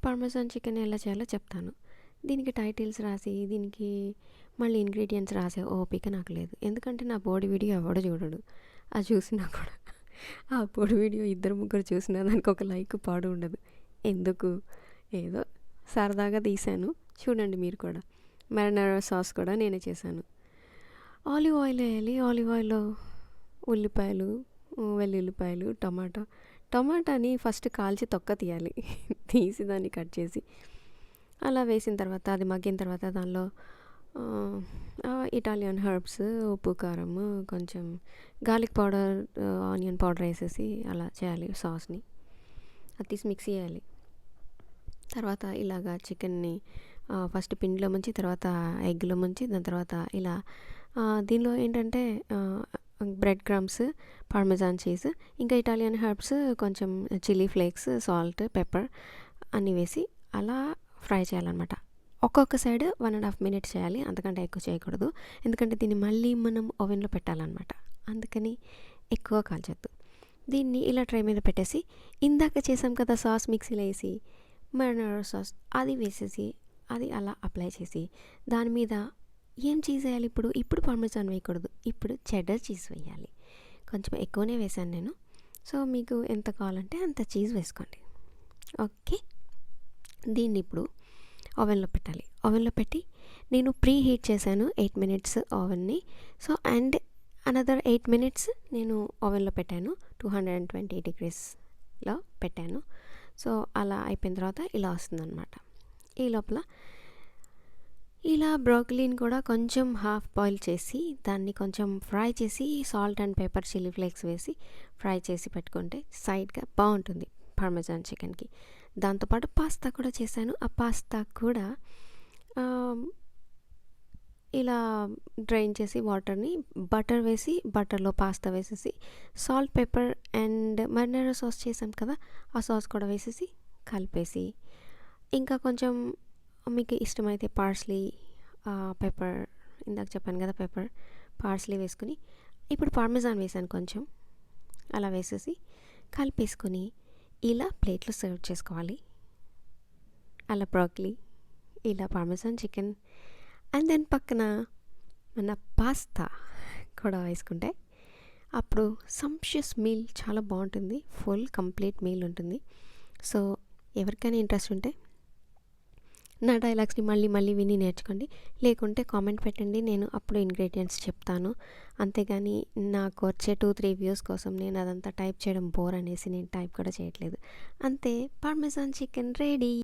Parmesan chicken ఎలా చేయాలో చెప్తాను. దీనికి టైటిల్స్ రాసి, దీనికి మళ్ళీ ఇంగ్రీడియంట్స్ రాసే ఓపిక నాకు లేదు. ఎందుకంటే నా బోడి వీడియో ఎవడు చూడడు. అది చూసినా కూడా ఆ పొడి వీడియో ఇద్దరు ముగ్గురు చూసినా దానికి ఒక లైక్ పాడు ఉండదు. ఎందుకు, ఏదో సరదాగా తీశాను, చూడండి మీరు కూడా. మారినారా సాస్ కూడా నేనే చేశాను. ఆలివ్ ఆయిల్ వేయాలి. ఆలివ్ ఆయిల్లో ఉల్లిపాయలు, వెల్లుల్లిపాయలు, టమాటాని ఫస్ట్ కాల్చి తొక్క తీయాలి. తీసి దాన్ని కట్ చేసి అలా వేసిన తర్వాత, అది మగ్గిన తర్వాత దానిలో ఇటాలియన్ హర్బ్స్, ఉప్పు, కారము, కొంచెం గార్లిక్ పౌడర్, ఆనియన్ పౌడర్ వేసేసి అలా చేయాలి సాస్ని. అది తీసి మిక్స్ చేయాలి. తర్వాత ఇలాగా చికెన్ని ఫస్ట్ పిండిలో ముంచి, తర్వాత ఎగ్లో ముంచి, దాని తర్వాత ఇలా దీనిలో ఏంటంటే బ్రెడ్ క్రమ్స్, పార్మెజాన్ చీజ్, ఇంకా ఇటాలియన్ హర్బ్స్, కొంచెం చిల్లీ ఫ్లేక్స్, సాల్ట్, పెప్పర్ అన్నీ వేసి అలా ఫ్రై చేయాలన్నమాట. ఒక్కొక్క సైడ్ 1.5 minutes చేయాలి, అంతకంటే ఎక్కువ చేయకూడదు. ఎందుకంటే దీన్ని మళ్ళీ మనం ఓవెన్లో పెట్టాలన్నమాట. అందుకని ఎక్కువ కాల్చొద్దు. దీన్ని ఇలా ట్రై మీద పెట్టేసి, ఇందాక చేసాం కదా సాస్ మిక్సీలో వేసి, మారినారా సాస్ అది వేసేసి, అది అలా అప్లై చేసి, దాని మీద ఏం చీజ్ వేయాలి ఇప్పుడు పార్మెజాన్ వేయకూడదు, ఇప్పుడు చెడర్ చీజ్ వేయాలి. కొంచెం ఎక్కువనే వేసాను నేను. సో మీకు ఎంత కావాలంటే అంత చీజ్ వేసుకోండి. ఓకే, దీన్ని ఇప్పుడు ఓవెన్లో పెట్టాలి. ఓవెన్లో పెట్టి నేను ప్రీ హీట్ చేశాను 8 minutes ఓవెన్ని. సో అండ్ అనదర్ 8 minutes నేను ఓవెన్లో పెట్టాను, 220 degreesలో పెట్టాను. సో అలా అయిపోయిన తర్వాత ఇలా వస్తుందన్నమాట. ఈ లోపల ఇలా బ్రోకలీని కూడా కొంచెం హాఫ్ బాయిల్ చేసి, దాన్ని కొంచెం ఫ్రై చేసి, salt and pepper, chilli flakes వేసి ఫ్రై చేసి పెట్టుకుంటే సైడ్గా బాగుంటుంది పార్మెజాన్ చికెన్కి. దాంతోపాటు పాస్తా కూడా చేశాను. ఆ పాస్తా కూడా ఇలా డ్రైన్ చేసి వాటర్ని బటర్ వేసి, బటర్లో పాస్తా వేసేసి, సాల్ట్, పెప్పర్ అండ్ మారినారా సాస్ చేసాం కదా, ఆ సాస్ కూడా వేసేసి కలిపేసి, ఇంకా కొంచెం మీకు ఇష్టమైతే పార్స్లీ, పెప్పర్, ఇందాక చెప్పాను కదా పెప్పర్, పార్స్లీ వేసుకుని, ఇప్పుడు పార్మెజాన్ వేసాను కొంచెం, అలా వేసేసి కలిపేసుకొని ఇలా ప్లేట్లో సర్వ్ చేసుకోవాలి. అలా బ్రోకలీ, ఇలా పార్మెజాన్ చికెన్, అండ్ దెన్ పక్కన మన పాస్తా కూడా వేసుకుంటే అప్పుడు సంప్షియస్ మీల్ చాలా బాగుంటుంది. ఫుల్ కంప్లీట్ మీల్ ఉంటుంది. సో ఎవరికైనా ఇంట్రెస్ట్ ఉంటే నా డైలాగ్స్ని మళ్ళీ మళ్ళీ విని నేర్చుకోండి. లేకుంటే కామెంట్ పెట్టండి, నేను అప్పుడు ఇంగ్రీడియంట్స్ చెప్తాను. అంతేగాని నాకు వచ్చే 2-3 వ్యూస్ కోసం నేను అదంతా టైప్ చేయడం బోర్ అనేసి నేను టైప్ కూడా చేయట్లేదు. అంతే, పార్మెజాన్ చికెన్ రెడీ.